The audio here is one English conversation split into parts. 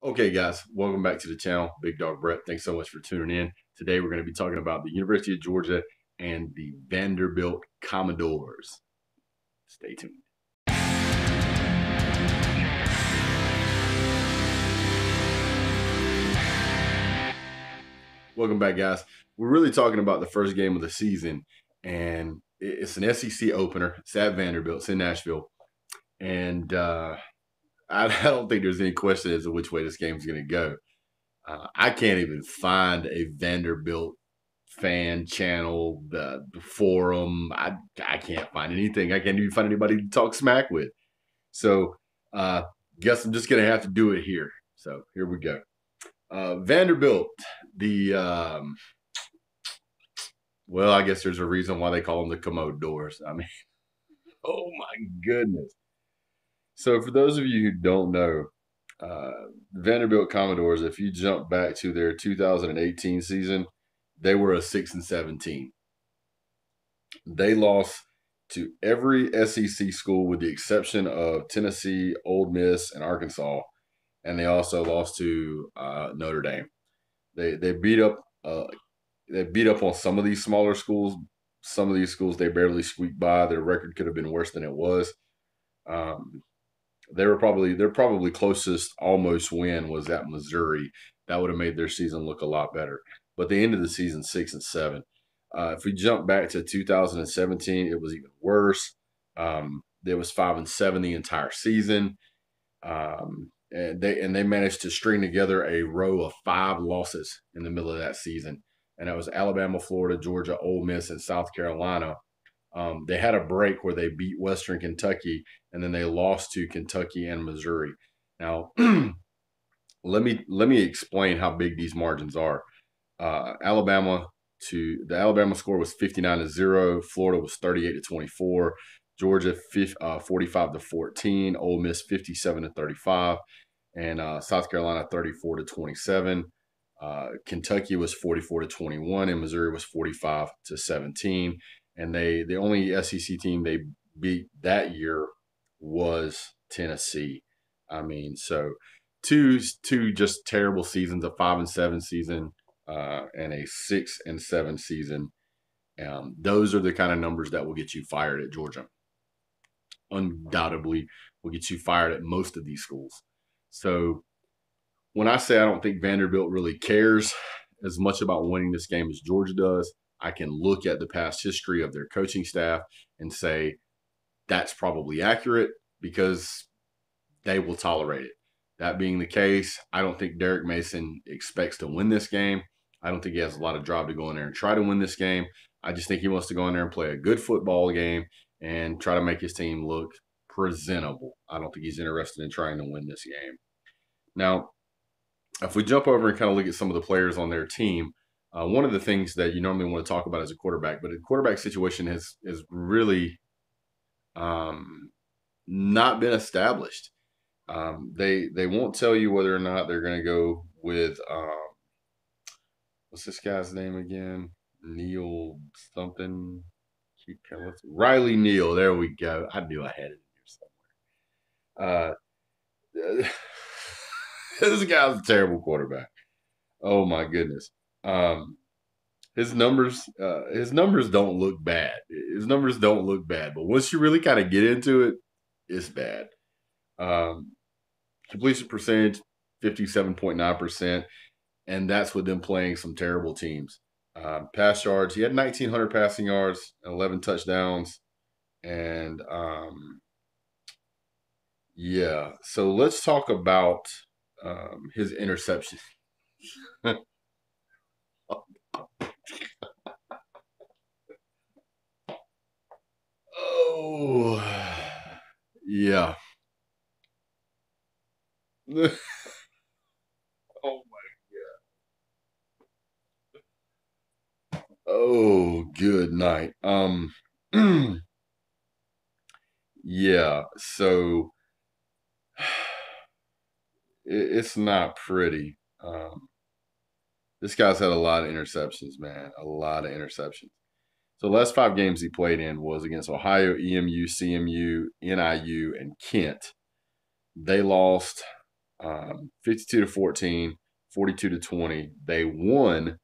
Okay, guys, welcome back to the channel. Big Dog Brett. Thanks so much for tuning in. Today, we're going to be talking about the University of Georgia and the Vanderbilt Commodores. Stay tuned. Welcome back, guys. We're really talking about the first game of the season, and it's an SEC opener. It's at Vanderbilt. It's in Nashville. And I don't think there's any question as to which way this game is going to go. I can't even find a Vanderbilt fan channel, the forum. I can't find anything. I can't even find anybody to talk smack with. So guess I'm just gonna have to do it here. So here we go. Vanderbilt, well, I guess there's a reason why they call them the commode doors. I mean, oh my goodness. So for those of you who don't know, Vanderbilt Commodores, if you jump back to their 2018 season, they were a 6-17. They lost to every SEC school with the exception of Tennessee, Ole Miss, and Arkansas, and they also lost to Notre Dame. They beat up on some of these smaller schools. Some of these schools they barely squeaked by. Their record could have been worse than it was. Their probably closest almost win was at Missouri. That would have made their season look a lot better. But the end of the season 6-7. If we jump back to 2017, it was even worse. It was 5-7 the entire season, and they managed to string together a row of 5 losses in the middle of that season, and that was Alabama, Florida, Georgia, Ole Miss, and South Carolina. They had a break where they beat Western Kentucky, and then they lost to Kentucky and Missouri. Now, let me explain how big these margins are. The Alabama score was 59-0. Florida was 38-24. Georgia 45-14. Ole Miss 57-35, and South Carolina 34-27. Kentucky was 44-21, and Missouri was 45-17. And the only SEC team they beat that year was Tennessee. I mean, so two just terrible seasons, a 5-7 season and a 6-7 season. Those are the kind of numbers that will get you fired at Georgia. Undoubtedly will get you fired at most of these schools. So when I say I don't think Vanderbilt really cares as much about winning this game as Georgia does, I can look at the past history of their coaching staff and say that's probably accurate because they will tolerate it. That being the case, I don't think Derek Mason expects to win this game. I don't think he has a lot of drive to go in there and try to win this game. I just think he wants to go in there and play a good football game and try to make his team look presentable. I don't think he's interested in trying to win this game. Now, if we jump over and kind of look at some of the players on their team, one of the things that you normally want to talk about as a quarterback, but the quarterback situation has really not been established. They won't tell you whether or not they're going to go with what's this guy's name again? Neil something. Riley Neal. There we go. I knew I had it in here somewhere. This guy's a terrible quarterback. Oh my goodness. His numbers don't look bad. His numbers don't look bad, but once you really kind of get into it, it's bad. Completion percentage 57.9%, and that's with them playing some terrible teams. Pass yards, he had 1,900 passing yards and 11 touchdowns, and yeah. So let's talk about his interception. Oh, yeah. Oh my God. Oh, good night. Yeah. So it's not pretty. This guy's had a lot of interceptions, man. A lot of interceptions. So the last 5 games he played in was against Ohio, EMU, CMU, NIU, and Kent. They lost 52-14, 42-20. They won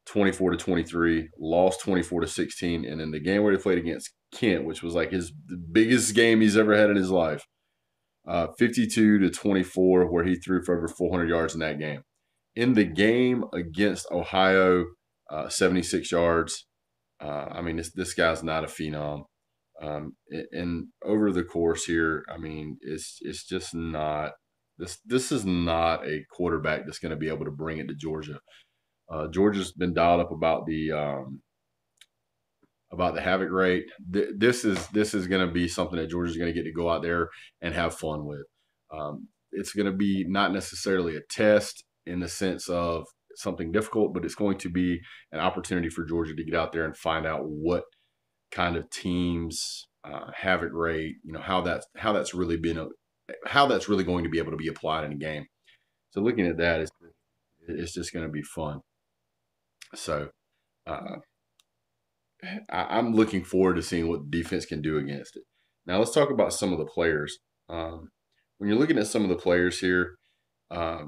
24-23, lost 24-16, and in the game where they played against Kent, which was like the biggest game he's ever had in his life, 52-24, where he threw for over 400 yards in that game. In the game against Ohio, 76 yards. I mean, this guy's not a phenom. And over the course here, I mean, it's just not this is not a quarterback that's going to be able to bring it to Georgia. Georgia's been dialed up about the havoc rate. This is going to be something that Georgia's going to get to go out there and have fun with. It's going to be not necessarily a test in the sense of something difficult, but it's going to be an opportunity for Georgia to get out there and find out what kind of teams havoc rate, how that's really how that's really going to be able to be applied in a game. So looking at that, it's just going to be fun. So I'm looking forward to seeing what the defense can do against it. Now let's talk about some of the players. When you're looking at some of the players here, I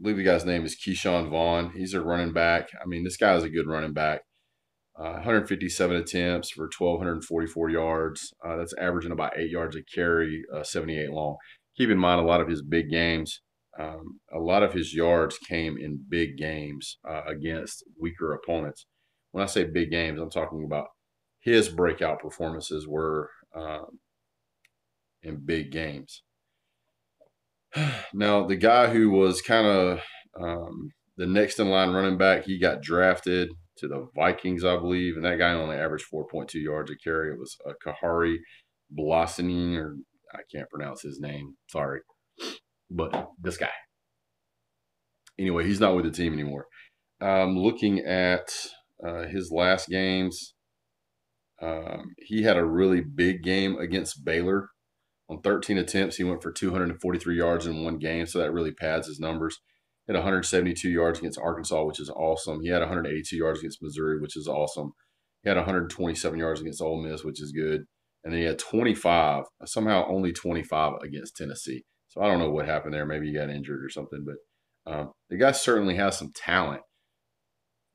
believe the guy's name is Keyshawn Vaughn. He's a running back. I mean, this guy is a good running back. 157 attempts for 1,244 yards. That's averaging about 8 yards a carry, 78 long. Keep in mind, a lot of his big games, a lot of his yards came in big games against weaker opponents. When I say big games, I'm talking about his breakout performances were in big games. Now, the guy who was kind of the next in line running back, he got drafted to the Vikings, I believe, and that guy only averaged 4.2 yards a carry. It was Kahari Blasini, or I can't pronounce his name. Sorry. But this guy. Anyway, he's not with the team anymore. Looking at his last games, he had a really big game against Baylor. On 13 attempts, he went for 243 yards in one game, so that really pads his numbers. He had 172 yards against Arkansas, which is awesome. He had 182 yards against Missouri, which is awesome. He had 127 yards against Ole Miss, which is good. And then he had 25, somehow only 25 against Tennessee. So I don't know what happened there. Maybe he got injured or something. But the guy certainly has some talent.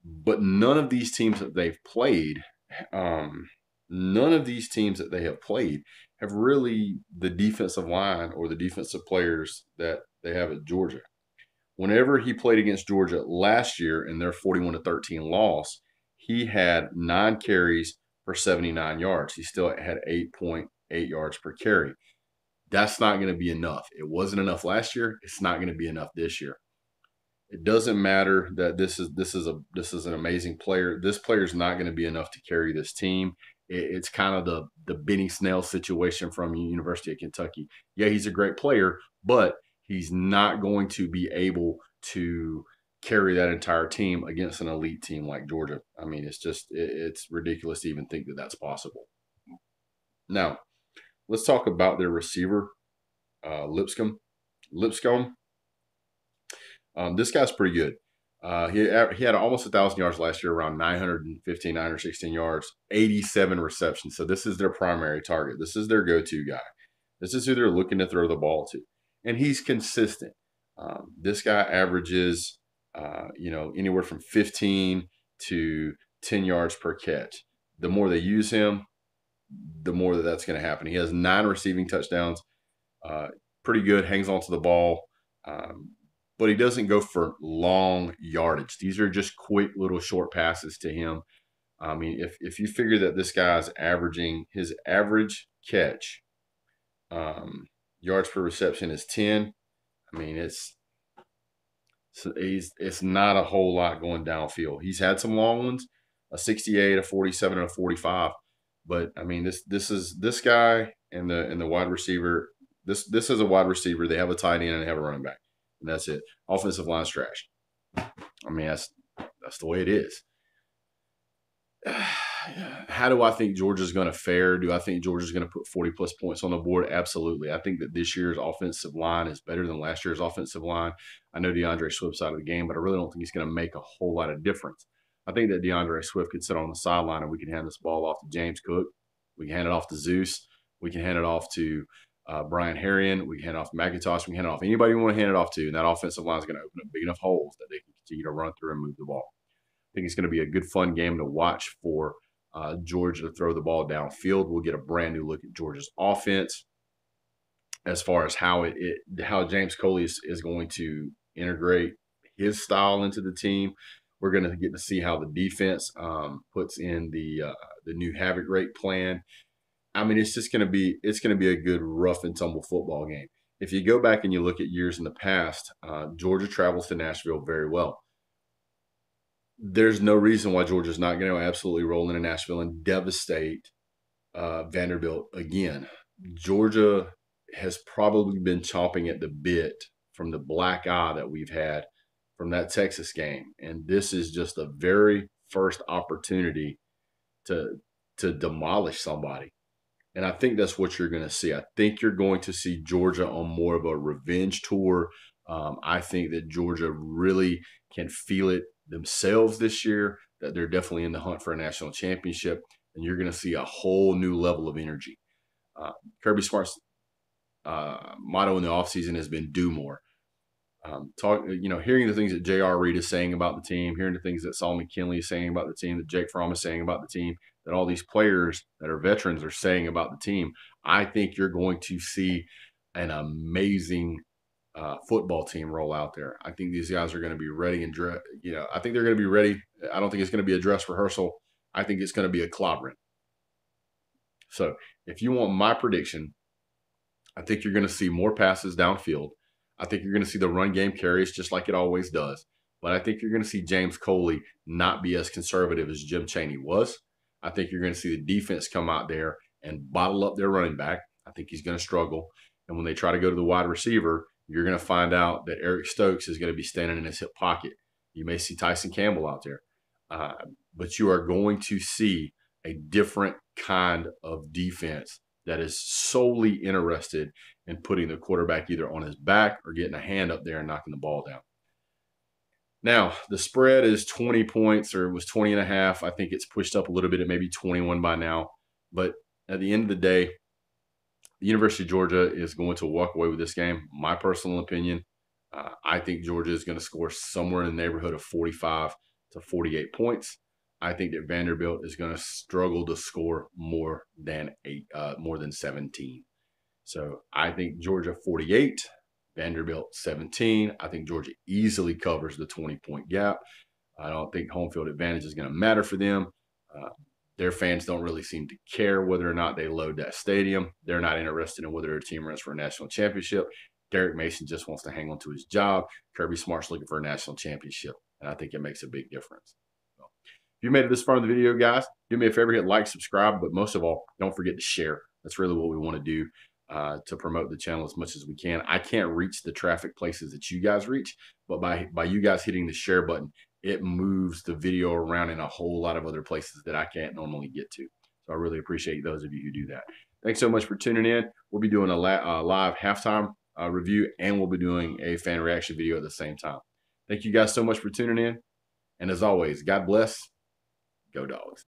But none of these teams that they've played, have really the defensive line or the defensive players that they have at Georgia. Whenever he played against Georgia last year in their 41-13 loss, he had 9 carries for 79 yards. He still had 8.8 yards per carry. That's not going to be enough. It wasn't enough last year. It's not going to be enough this year. It doesn't matter that this is an amazing player. This player is not going to be enough to carry this team. It's kind of the Benny Snell situation from University of Kentucky. Yeah, he's a great player, but he's not going to be able to carry that entire team against an elite team like Georgia. I mean, it's ridiculous to even think that that's possible. Now, let's talk about their receiver, Lipscomb. This guy's pretty good. He had almost 1,000 yards last year, around 915, 916 yards, 87 receptions. So this is their primary target. This is their go-to guy. This is who they're looking to throw the ball to. And he's consistent. This guy averages, anywhere from 15 to 10 yards per catch. The more they use him, the more that's going to happen. He has 9 receiving touchdowns. Pretty good, hangs onto the ball. But he doesn't go for long yardage. These are just quick little short passes to him. I mean, if you figure that this guy's averaging, his average catch yards per reception is 10, I mean, it's not a whole lot going downfield. He's had some long ones, a 68, a 47, and a 45. But I mean, this guy and the wide receiver. This is a wide receiver. They have a tight end and they have a running back. And that's it. Offensive line's trash. I mean, that's the way it is. How do I think Georgia's going to fare? Do I think Georgia's going to put 40-plus points on the board? Absolutely. I think that this year's offensive line is better than last year's offensive line. I know DeAndre Swift's out of the game, but I really don't think he's going to make a whole lot of difference. I think that DeAndre Swift could sit on the sideline and we can hand this ball off to James Cook. We can hand it off to Zeus. We can hand it off to Brian Harrion. We can hand it off to McIntosh. We can hand it off anybody we want to hand it off to. And that offensive line is going to open up big enough holes that they can continue to run through and move the ball. I think it's going to be a good, fun game to watch for Georgia to throw the ball downfield. We'll get a brand new look at Georgia's offense as far as how James Coley is going to integrate his style into the team. We're going to get to see how the defense puts in the new Havoc rate plan. I mean, it's going to be a good rough and tumble football game. If you go back and you look at years in the past, Georgia travels to Nashville very well. There's no reason why Georgia's not going to absolutely roll into Nashville and devastate Vanderbilt again. Georgia has probably been chomping at the bit from the black eye that we've had from that Texas game. And this is just the very first opportunity to demolish somebody. And I think that's what you're going to see. I think you're going to see Georgia on more of a revenge tour. I think that Georgia really can feel it themselves this year, that they're definitely in the hunt for a national championship. And you're going to see a whole new level of energy. Kirby Smart's motto in the offseason has been do more. Hearing the things that J.R. Reed is saying about the team, hearing the things that Saul McKinley is saying about the team, that Jake Fromm is saying about the team, that all these players that are veterans are saying about the team, I think you're going to see an amazing football team roll out there. I think these guys are going to be ready and I think they're going to be ready. I don't think it's going to be a dress rehearsal. I think it's going to be a clobbering. So if you want my prediction, I think you're going to see more passes downfield. I think you're going to see the run game carries just like it always does. But I think you're going to see James Coley not be as conservative as Jim Chaney was. I think you're going to see the defense come out there and bottle up their running back. I think he's going to struggle. And when they try to go to the wide receiver, you're going to find out that Eric Stokes is going to be standing in his hip pocket. You may see Tyson Campbell out there. But you are going to see a different kind of defense that is solely interested in putting the quarterback either on his back or getting a hand up there and knocking the ball down. Now, the spread is 20 points, or it was 20 and a half. I think it's pushed up a little bit at maybe 21 by now. But at the end of the day, the University of Georgia is going to walk away with this game. My personal opinion, I think Georgia is going to score somewhere in the neighborhood of 45 to 48 points. I think that Vanderbilt is going to struggle to score more than 17. So I think Georgia 48, Vanderbilt 17. I think Georgia easily covers the 20-point gap. I don't think home field advantage is going to matter for them. Their fans don't really seem to care whether or not they load that stadium. They're not interested in whether their team runs for a national championship. Derek Mason just wants to hang on to his job. Kirby Smart's looking for a national championship, and I think it makes a big difference. So, if you made it this far in the video, guys, do me a favor, hit like, subscribe, but most of all, don't forget to share. That's really what we want to do to promote the channel as much as we can. I can't reach the traffic places that you guys reach, but by you guys hitting the share button, it moves the video around in a whole lot of other places that I can't normally get to. So I really appreciate those of you who do that. Thanks so much for tuning in. We'll be doing a live halftime review, and we'll be doing a fan reaction video at the same time. Thank you guys so much for tuning in. And as always, God bless. Go Dogs.